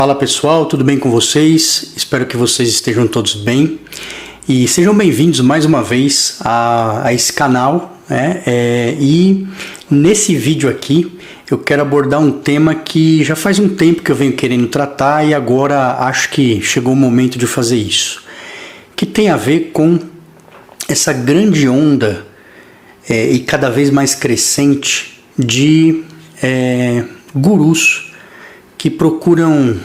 Fala pessoal, tudo bem com vocês? Espero que vocês estejam todos bem e sejam bem-vindos mais uma vez a esse canal, né? E nesse vídeo aqui eu quero abordar um tema que já faz um tempo que eu venho querendo tratar e agora acho que chegou o momento de fazer isso, que tem a ver com essa grande onda e cada vez mais crescente de gurus que procuram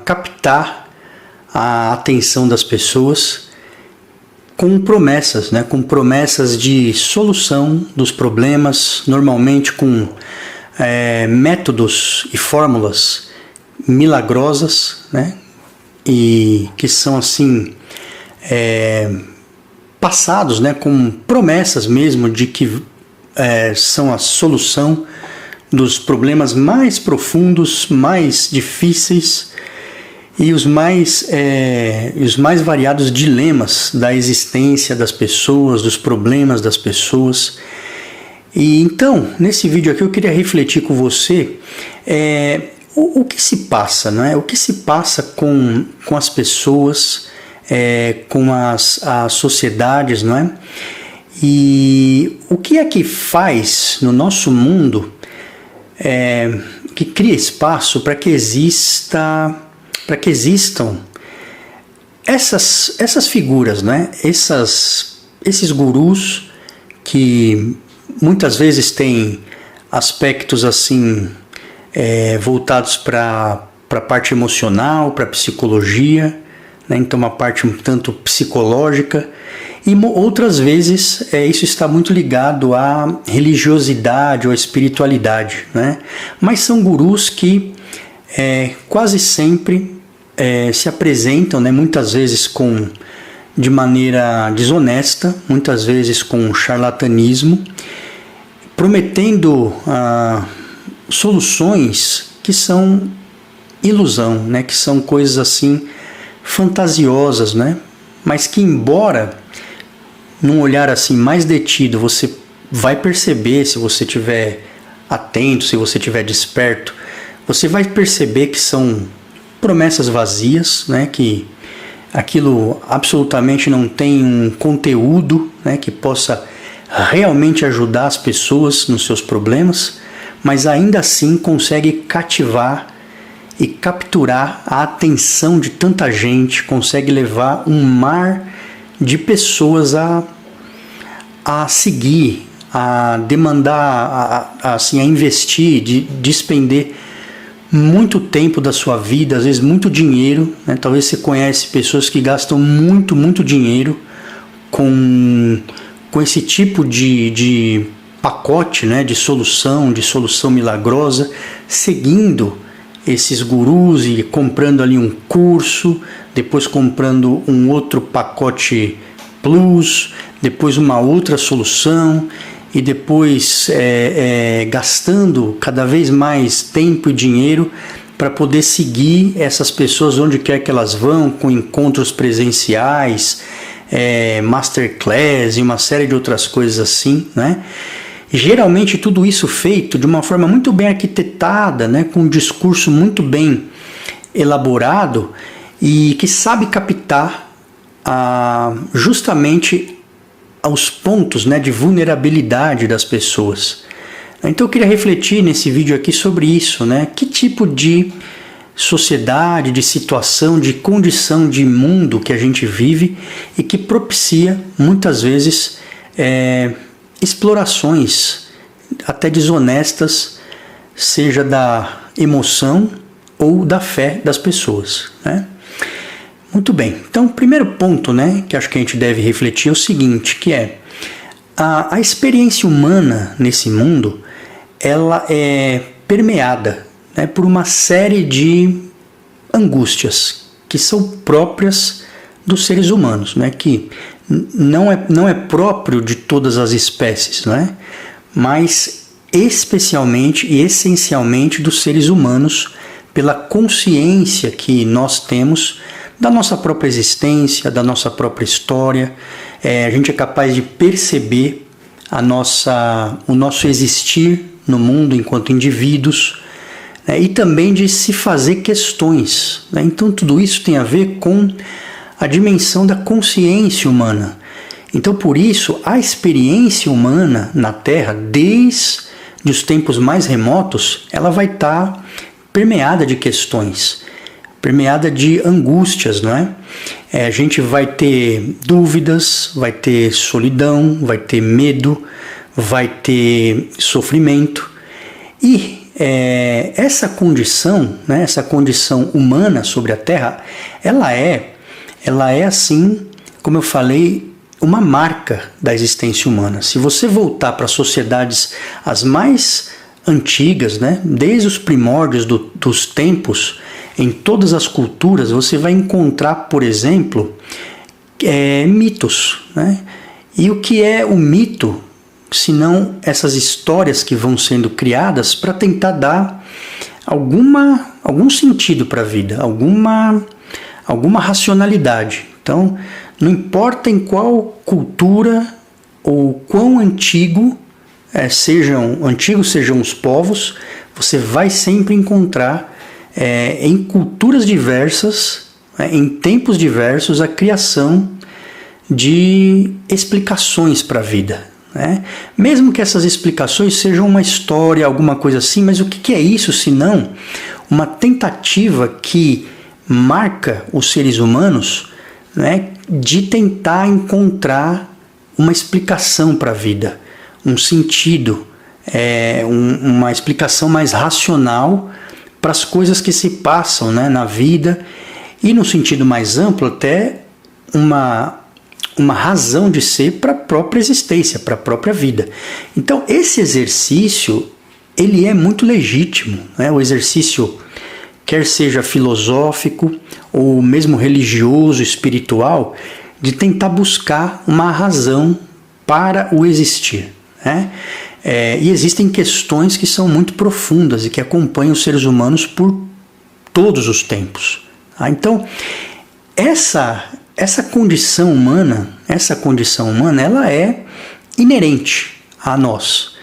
captar a atenção das pessoas com promessas, né? Com promessas de solução dos problemas, normalmente com métodos e fórmulas milagrosas, né? E que são assim passados, né? Com promessas mesmo de que são a solução dos problemas mais profundos, mais difíceis e os mais variados dilemas da existência das pessoas, dos problemas das pessoas. E então, nesse vídeo aqui eu queria refletir com você o que se passa, não é? O que se passa com as pessoas, com as sociedades, não é? E o que é que faz no nosso mundo que cria espaço para que existam essas figuras, né? Esses gurus que muitas vezes têm aspectos assim voltados para a parte emocional, para a psicologia, né? Então uma parte um tanto psicológica. E outras vezes isso está muito ligado à religiosidade ou à espiritualidade, né? Mas são gurus que quase sempre se apresentam, né? Muitas vezes de maneira desonesta, muitas vezes com charlatanismo, prometendo soluções que são ilusão, né? Que são coisas assim fantasiosas, né? Mas que embora num olhar assim mais detido, você vai perceber, se você estiver atento, se você estiver desperto, você vai perceber que são promessas vazias, né? Que aquilo absolutamente não tem um conteúdo, né? Que possa realmente ajudar as pessoas nos seus problemas, mas ainda assim consegue cativar e capturar a atenção de tanta gente, consegue levar um mar de pessoas a seguir, a demandar, a investir, de despender muito tempo da sua vida, às vezes muito dinheiro, né? Talvez você conhece pessoas que gastam muito dinheiro com esse tipo de pacote, né? De solução milagrosa, seguindo esses gurus e comprando ali um curso, depois comprando um outro pacote plus, depois uma outra solução e depois gastando cada vez mais tempo e dinheiro para poder seguir essas pessoas onde quer que elas vão, com encontros presenciais, masterclass e uma série de outras coisas assim, né? Geralmente tudo isso feito de uma forma muito bem arquitetada, né, com um discurso muito bem elaborado e que sabe captar justamente aos pontos, né, de vulnerabilidade das pessoas. Então eu queria refletir nesse vídeo aqui sobre isso, né? Que tipo de sociedade, de situação, de condição de mundo que a gente vive e que propicia muitas vezes explorações até desonestas, seja da emoção ou da fé das pessoas, né? Muito bem, então o primeiro ponto, né, que acho que a gente deve refletir é o seguinte, que a experiência humana nesse mundo, ela é permeada, né, por uma série de angústias que são próprias dos seres humanos, né, que não é próprio de todas as espécies, né? Mas especialmente e essencialmente dos seres humanos, pela consciência que nós temos da nossa própria existência, da nossa própria história. A gente é capaz de perceber o nosso existir no mundo enquanto indivíduos, né, e também de se fazer questões, né? Então tudo isso tem a ver com a dimensão da consciência humana. Então por isso a experiência humana na Terra, desde os tempos mais remotos, ela vai estar permeada de questões, permeada de angústias, não é? A gente vai ter dúvidas, vai ter solidão, vai ter medo, vai ter sofrimento. E essa condição, né, essa condição humana sobre a Terra, ela é assim, como eu falei, uma marca da existência humana. Se você voltar para as sociedades as mais antigas, né, desde os primórdios dos tempos, em todas as culturas, você vai encontrar, por exemplo, mitos, né? E o que é o mito, senão essas histórias que vão sendo criadas para tentar dar algum sentido para a vida, alguma racionalidade. Então, não importa em qual cultura ou quão antigos sejam os povos, você vai sempre encontrar em culturas diversas, em tempos diversos, a criação de explicações para a vida, né? Mesmo que essas explicações sejam uma história, alguma coisa assim, mas o que é isso senão uma tentativa que marca os seres humanos, né, de tentar encontrar uma explicação para a vida, um sentido, uma explicação mais racional para as coisas que se passam, né, na vida, e no sentido mais amplo até uma razão de ser para a própria existência, para a própria vida. Então esse exercício ele é muito legítimo, né? O exercício, quer seja filosófico ou mesmo religioso, espiritual, de tentar buscar uma razão para o existir, né? E existem questões que são muito profundas e que acompanham os seres humanos por todos os tempos. Tá? Então, essa condição humana, ela é inerente a nós.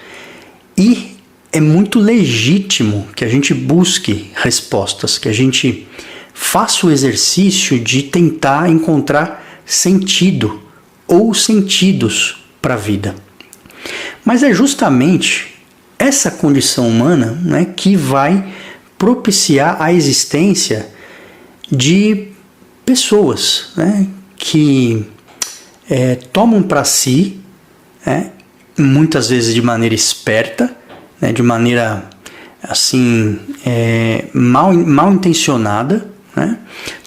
E é muito legítimo que a gente busque respostas, que a gente faça o exercício de tentar encontrar sentido ou sentidos para a vida. Mas é justamente essa condição humana, né, que vai propiciar a existência de pessoas, né, que tomam para si, muitas vezes de maneira esperta, né, de maneira assim mal intencionada, né,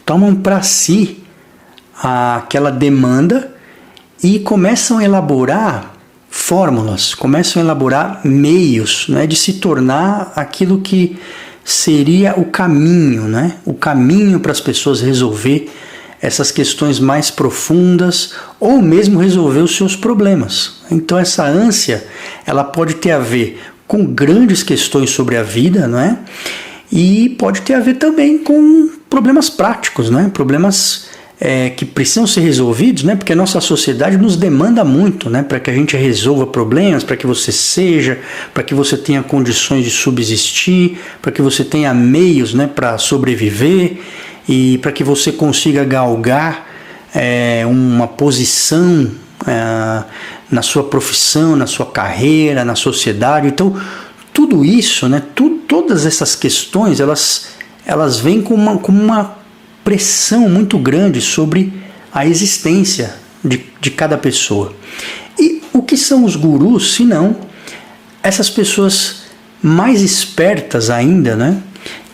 tomam para si aquela demanda e começam a elaborar fórmulas, começam a elaborar meios, né, de se tornar aquilo que seria o caminho, né, o caminho para as pessoas resolver essas questões mais profundas ou mesmo resolver os seus problemas. Então essa ânsia, ela pode ter a ver com grandes questões sobre a vida, não é? E pode ter a ver também com problemas práticos, né? Problemas que precisam ser resolvidos, né? Porque a nossa sociedade nos demanda muito, né? Para que a gente resolva problemas, para que você para que você tenha condições de subsistir, para que você tenha meios, né, para sobreviver e para que você consiga galgar uma posição na sua profissão, na sua carreira, na sociedade. Então, tudo isso, né? Todas essas questões, elas vêm com uma pressão muito grande sobre a existência de cada pessoa. E o que são os gurus, se não essas pessoas mais espertas ainda, né,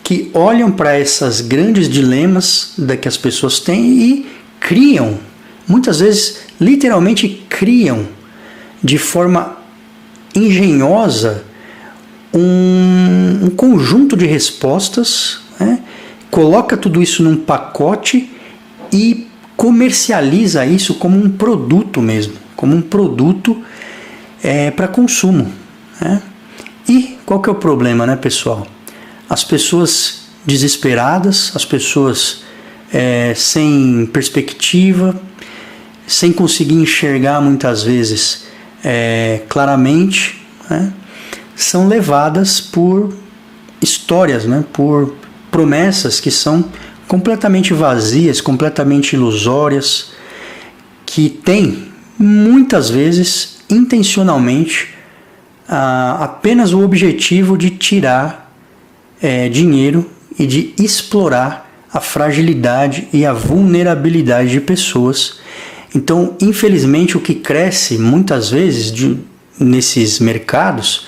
que olham para esses grandes dilemas que as pessoas têm e criam, muitas vezes literalmente criam de forma engenhosa um conjunto de respostas, né? Coloca tudo isso num pacote e comercializa isso como um produto mesmo, como um produto para consumo, né? E qual que é o problema, né, pessoal? As pessoas desesperadas, as pessoas sem perspectiva, sem conseguir enxergar muitas vezes claramente, né, são levadas por histórias, né? Por promessas que são completamente vazias, completamente ilusórias, que têm muitas vezes intencionalmente apenas o objetivo de tirar dinheiro e de explorar a fragilidade e a vulnerabilidade de pessoas. Então, infelizmente, o que cresce muitas vezes nesses mercados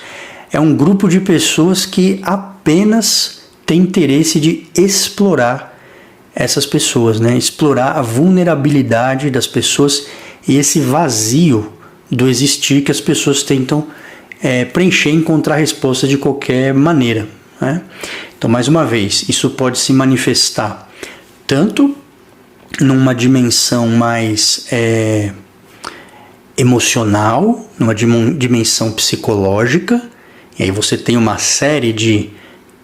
é um grupo de pessoas que apenas tem interesse de explorar essas pessoas, né? Explorar a vulnerabilidade das pessoas e esse vazio do existir que as pessoas tentam preencher e encontrar resposta de qualquer maneira, né? Então, mais uma vez, isso pode se manifestar tanto numa dimensão mais emocional, numa dimensão psicológica, e aí você tem uma série de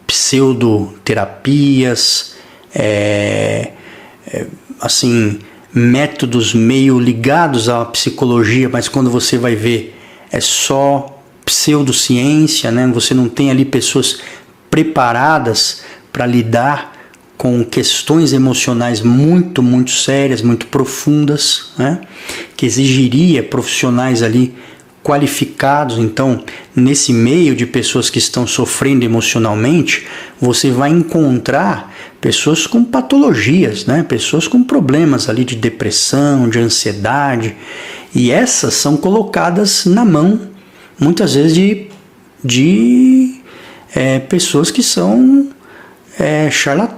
pseudoterapias, assim, métodos meio ligados à psicologia, mas quando você vai ver é só pseudociência, né? Você não tem ali pessoas preparadas para lidar com questões emocionais muito, muito sérias, muito profundas, né? Que exigiria profissionais ali qualificados. Então, nesse meio de pessoas que estão sofrendo emocionalmente, você vai encontrar pessoas com patologias, né? Pessoas com problemas ali de depressão, de ansiedade, e essas são colocadas na mão, muitas vezes, de pessoas que são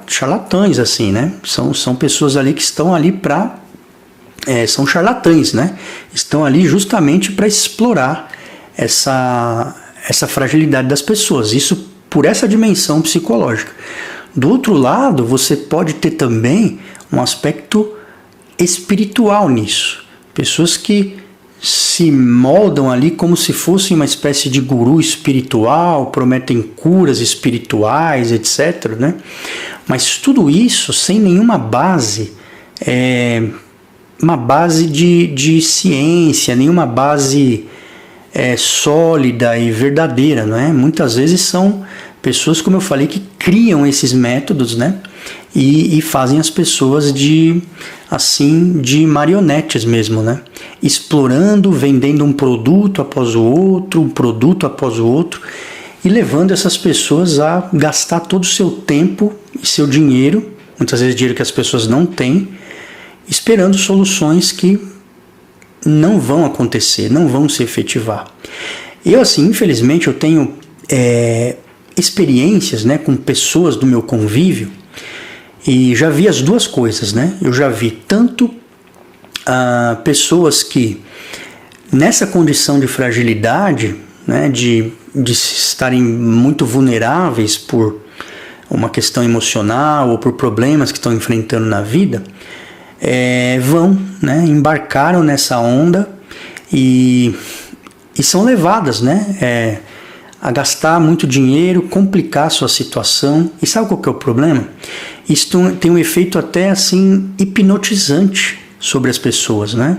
charlatães, assim, né? São pessoas ali que estão ali para... são charlatães, né? Estão ali justamente para explorar essa fragilidade das pessoas. Isso por essa dimensão psicológica. Do outro lado, você pode ter também um aspecto espiritual nisso. Pessoas que se moldam ali como se fossem uma espécie de guru espiritual, prometem curas espirituais, etc., né? Mas tudo isso sem nenhuma base, uma base de ciência, nenhuma base sólida e verdadeira, não é? Muitas vezes são pessoas, como eu falei, que criam esses métodos, né? E fazem as pessoas de marionetes mesmo, né? Explorando, vendendo um produto após o outro, e levando essas pessoas a gastar todo o seu tempo e seu dinheiro, muitas vezes dinheiro que as pessoas não têm, esperando soluções que não vão acontecer, não vão se efetivar. Eu, assim, infelizmente, eu tenho experiências, né, com pessoas do meu convívio, e já vi as duas coisas, né? Eu já vi tanto pessoas que, nessa condição de fragilidade, né, de estarem muito vulneráveis por uma questão emocional ou por problemas que estão enfrentando na vida, embarcaram nessa onda e são levadas, né, a gastar muito dinheiro, complicar a sua situação. E sabe qual que é o problema? Isso tem um efeito até assim hipnotizante sobre as pessoas, né?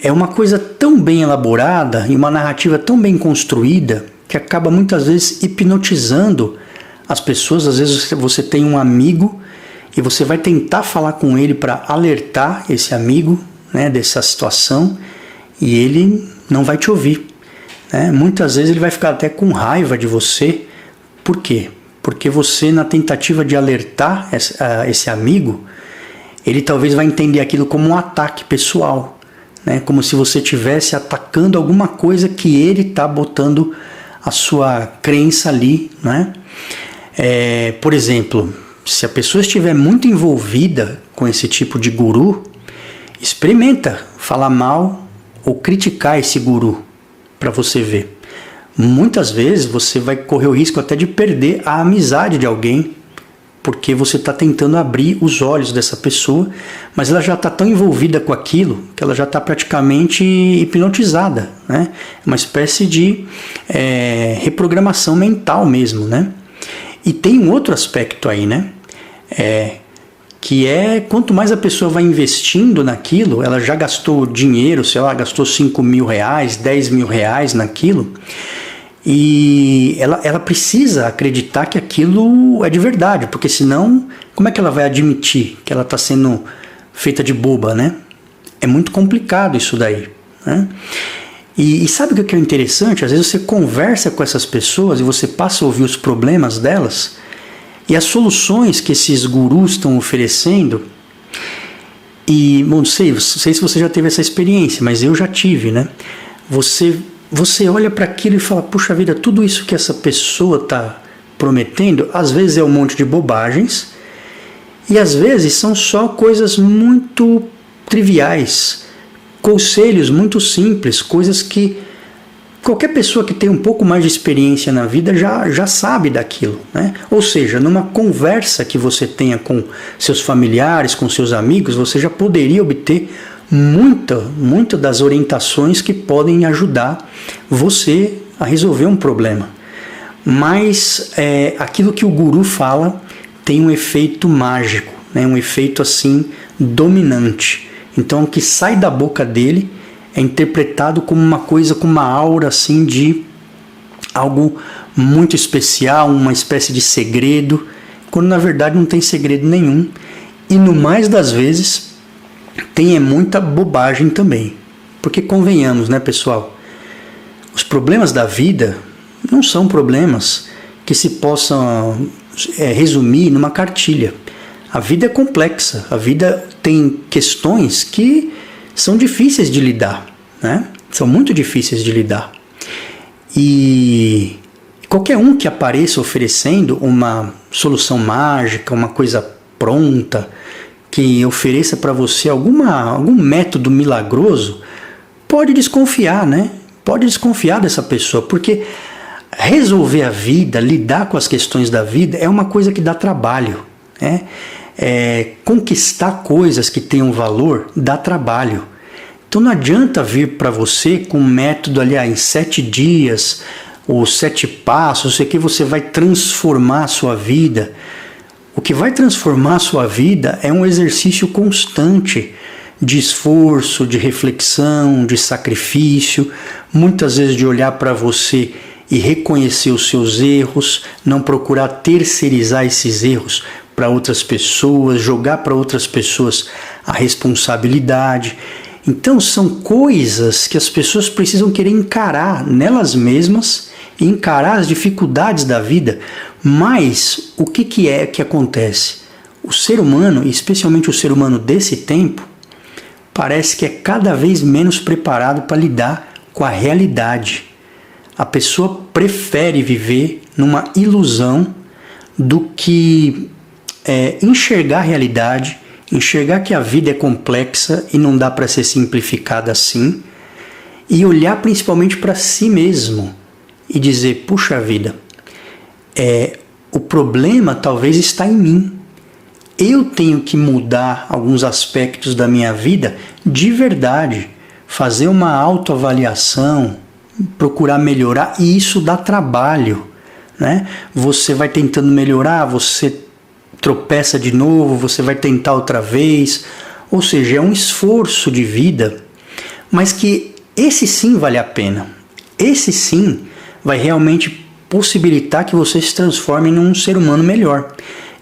É uma coisa tão bem elaborada e uma narrativa tão bem construída que acaba muitas vezes hipnotizando as pessoas. Às vezes você tem um amigo e você vai tentar falar com ele para alertar esse amigo, né, dessa situação, e ele não vai te ouvir, né? Muitas vezes ele vai ficar até com raiva de você. Por quê? Porque você, na tentativa de alertar esse amigo, ele talvez vai entender aquilo como um ataque pessoal, né? Como se você estivesse atacando alguma coisa que ele está botando a sua crença ali, né? Por exemplo, se a pessoa estiver muito envolvida com esse tipo de guru, experimenta falar mal ou criticar esse guru para você ver. Muitas vezes você vai correr o risco até de perder a amizade de alguém, porque você está tentando abrir os olhos dessa pessoa, mas ela já está tão envolvida com aquilo que ela já está praticamente hipnotizada, né? Uma espécie de reprogramação mental mesmo, né? E tem um outro aspecto aí, né? Que quanto mais a pessoa vai investindo naquilo, ela já gastou dinheiro, sei lá, gastou 5 mil reais, 10 mil reais naquilo, E ela precisa acreditar que aquilo é de verdade, porque senão, como é que ela vai admitir que ela está sendo feita de boba, né? É muito complicado isso daí, né? E sabe o que é interessante? Às vezes você conversa com essas pessoas e você passa a ouvir os problemas delas e as soluções que esses gurus estão oferecendo. E, bom, não sei se você já teve essa experiência, mas eu já tive, né? Você olha para aquilo e fala, puxa vida, tudo isso que essa pessoa está prometendo, às vezes é um monte de bobagens e às vezes são só coisas muito triviais, conselhos muito simples, coisas que qualquer pessoa que tem um pouco mais de experiência na vida já sabe daquilo, né? Ou seja, numa conversa que você tenha com seus familiares, com seus amigos, você já poderia obter muita das orientações que podem ajudar você a resolver um problema. Mas aquilo que o guru fala tem um efeito mágico, né? Um efeito assim dominante. Então o que sai da boca dele é interpretado como uma coisa, com uma aura assim de algo muito especial, uma espécie de segredo, quando na verdade não tem segredo nenhum. E no mais das vezes tem muita bobagem também. Porque convenhamos, né, pessoal? Os problemas da vida não são problemas que se possam resumir numa cartilha. A vida é complexa, a vida tem questões que são difíceis de lidar, né? São muito difíceis de lidar. E qualquer um que apareça oferecendo uma solução mágica, uma coisa pronta, que ofereça para você algum método milagroso, pode desconfiar, né? Pode desconfiar dessa pessoa, porque resolver a vida, lidar com as questões da vida é uma coisa que dá trabalho, né? Conquistar coisas que tenham valor dá trabalho. Então não adianta vir para você com um método ali em 7 dias ou 7 passos, sei que você vai transformar a sua vida. O que vai transformar a sua vida é um exercício constante de esforço, de reflexão, de sacrifício, muitas vezes de olhar para você e reconhecer os seus erros, não procurar terceirizar esses erros para outras pessoas, jogar para outras pessoas a responsabilidade. Então são coisas que as pessoas precisam querer encarar nelas mesmas e encarar as dificuldades da vida. Mas o que é que acontece? O ser humano, especialmente o ser humano desse tempo, parece que é cada vez menos preparado para lidar com a realidade. A pessoa prefere viver numa ilusão do que enxergar a realidade, enxergar que a vida é complexa e não dá para ser simplificada assim, e olhar principalmente para si mesmo e dizer, puxa vida, o problema talvez está em mim. Eu tenho que mudar alguns aspectos da minha vida de verdade, fazer uma autoavaliação, procurar melhorar, e isso dá trabalho, né? Você vai tentando melhorar, você tropeça de novo, você vai tentar outra vez, ou seja, é um esforço de vida, mas que esse sim vale a pena. Esse sim vai realmente possibilitar que você se transforme num ser humano melhor.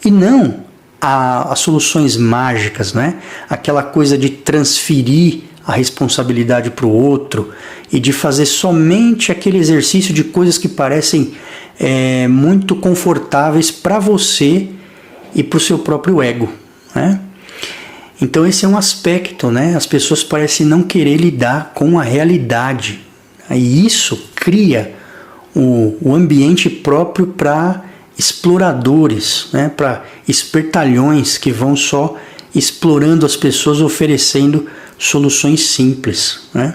E não as soluções mágicas, né? Aquela coisa de transferir a responsabilidade para o outro e de fazer somente aquele exercício de coisas que parecem muito confortáveis para você e para o seu próprio ego, né? Então esse é um aspecto, né? As pessoas parecem não querer lidar com a realidade. E isso cria o ambiente próprio para exploradores, né? Para espertalhões que vão só explorando as pessoas, oferecendo soluções simples, né?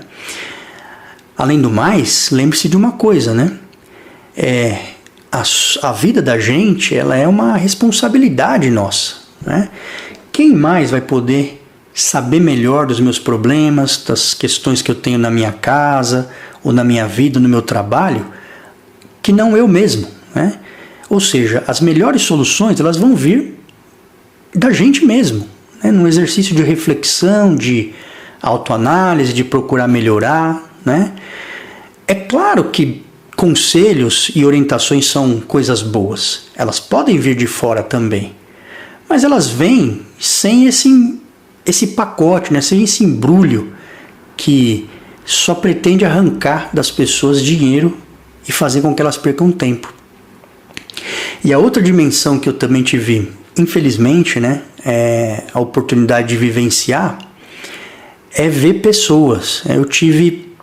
Além do mais, lembre-se de uma coisa, né? A vida da gente, ela é uma responsabilidade nossa, né? Quem mais vai poder saber melhor dos meus problemas, das questões que eu tenho na minha casa, ou na minha vida, no meu trabalho, que não eu mesmo, né? Ou seja, as melhores soluções, elas vão vir da gente mesmo, né? Num exercício de reflexão, de autoanálise, de procurar melhorar, né? É claro que conselhos e orientações são coisas boas. Elas podem vir de fora também. Mas elas vêm sem esse pacote, né? Sem esse embrulho que só pretende arrancar das pessoas dinheiro e fazer com que elas percam tempo. E a outra dimensão que eu também tive, infelizmente, né, a oportunidade de vivenciar, é ver pessoas. Eu tive,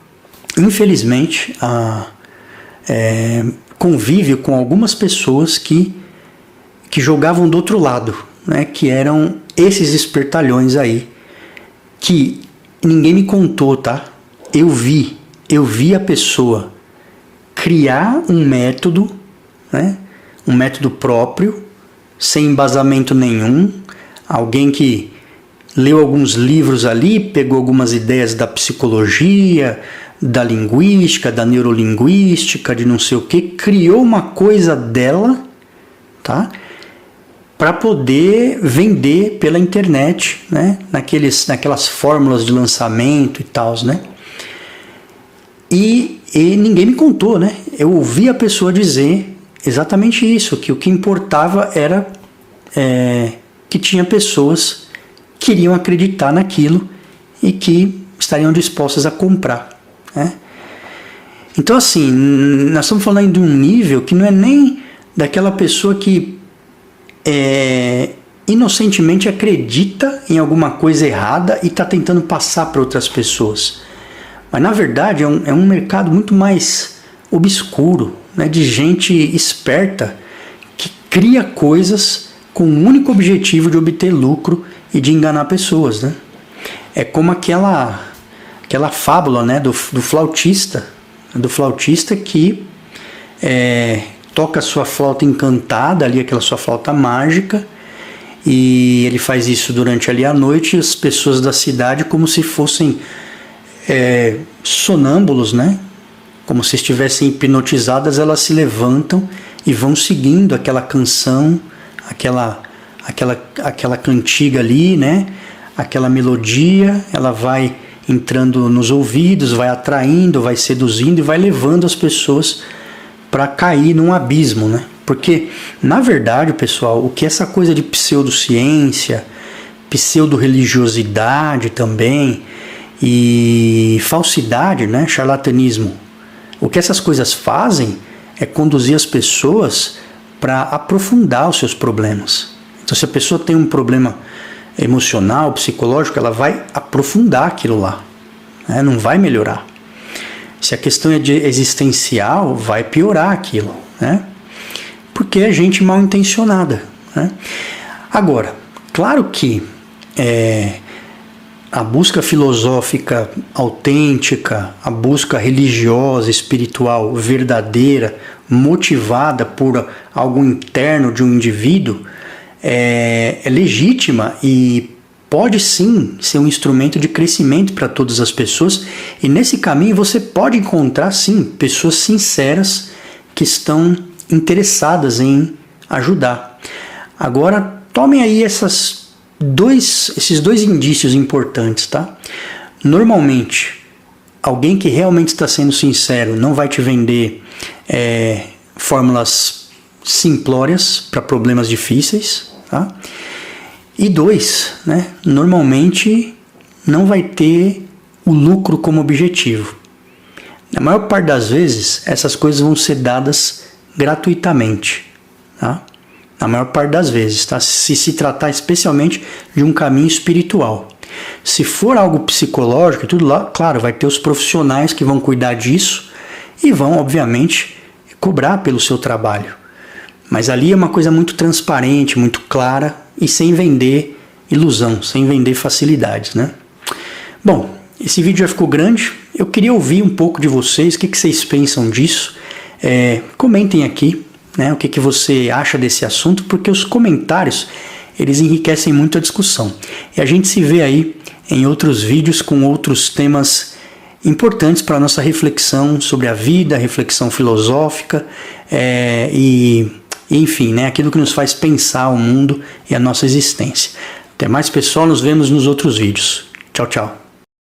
infelizmente, convívio com algumas pessoas que jogavam do outro lado, né, que eram esses espertalhões aí, que ninguém me contou, tá? Eu vi a pessoa criar um método, né, um método próprio, sem embasamento nenhum, alguém que leu alguns livros ali, pegou algumas ideias da psicologia, da linguística, da neurolinguística, de não sei o que, criou uma coisa dela, tá? Para poder vender pela internet, né? Naquelas fórmulas de lançamento e tal, né? E ninguém me contou, né? Eu ouvi a pessoa dizer exatamente isso, que o que importava era que tinha pessoas que iriam acreditar naquilo e que estariam dispostas a comprar, né? Então, assim, nós estamos falando de um nível que não é nem daquela pessoa que inocentemente acredita em alguma coisa errada e está tentando passar para outras pessoas. Mas, na verdade, é um mercado muito mais obscuro, né, de gente esperta que cria coisas com o único objetivo de obter lucro e de enganar pessoas, né? É como aquela fábula, né, do flautista que toca a sua flauta encantada, ali, aquela sua flauta mágica, e ele faz isso durante ali a noite, e as pessoas da cidade, como se fossem sonâmbulos, né? Como se estivessem hipnotizadas, elas se levantam e vão seguindo aquela canção, aquela cantiga ali, né? Aquela melodia, ela vai entrando nos ouvidos, vai atraindo, vai seduzindo e vai levando as pessoas para cair num abismo, né? Porque, na verdade, pessoal, o que essa coisa de pseudociência, pseudo-religiosidade também, e falsidade, né, charlatanismo, o que essas coisas fazem é conduzir as pessoas para aprofundar os seus problemas. Então, se a pessoa tem um problema emocional, psicológico, ela vai aprofundar aquilo lá, né, não vai melhorar. Se a questão é existencial, vai piorar aquilo, né, porque é gente mal intencionada, né. Agora, claro que a busca filosófica autêntica, a busca religiosa, espiritual, verdadeira, motivada por algo interno de um indivíduo, é legítima e pode sim ser um instrumento de crescimento para todas as pessoas. E nesse caminho você pode encontrar sim pessoas sinceras que estão interessadas em ajudar. Agora, tomem aí esses dois indícios importantes, tá? Normalmente, alguém que realmente está sendo sincero não vai te vender fórmulas simplórias para problemas difíceis, tá? E dois, né? Normalmente não vai ter o lucro como objetivo. Na maior parte das vezes, essas coisas vão ser dadas gratuitamente, tá? Na maior parte das vezes, tá? Se tratar especialmente de um caminho espiritual. Se for algo psicológico, tudo lá, claro, vai ter os profissionais que vão cuidar disso e vão, obviamente, cobrar pelo seu trabalho. Mas ali é uma coisa muito transparente, muito clara e sem vender ilusão, sem vender facilidades, né? Bom, esse vídeo já ficou grande. Eu queria ouvir um pouco de vocês, o que vocês pensam disso. Comentem aqui, né, o que você acha desse assunto, porque os comentários, eles enriquecem muito a discussão. E a gente se vê aí em outros vídeos com outros temas importantes para a nossa reflexão sobre a vida, reflexão filosófica e enfim, né, aquilo que nos faz pensar o mundo e a nossa existência. Até mais, pessoal, nos vemos nos outros vídeos. Tchau, tchau.